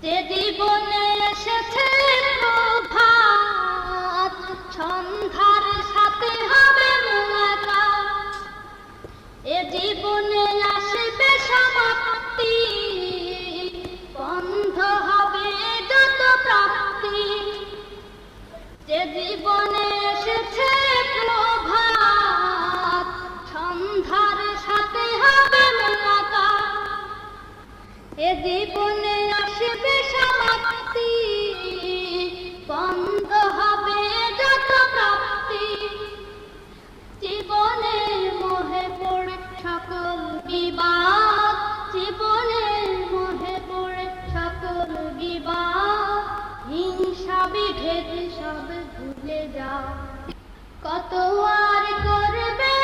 যে জীবনে এসেছে প্রভাত, সন্ধ্যার সাথে হবে মুলাকাত। এ জীবনে আসবে সমাপ্তি, বন্ধ হবে যত প্রাপ্তি। যে জীবনে এসেছে প্রভাত, সন্ধ্যার সাথে হবে মুলাকাত। এ জীবনে আসবে সমাপ্তি, বন্ধ হবে যত প্রাপ্তি। জীবনে মোহে পড়ে সকল বিবাদ, জীবনে মোহে পড়ে সকল বিবাদ। হিংসা বিভেদ সব ভুলে যাও, কত আর করবে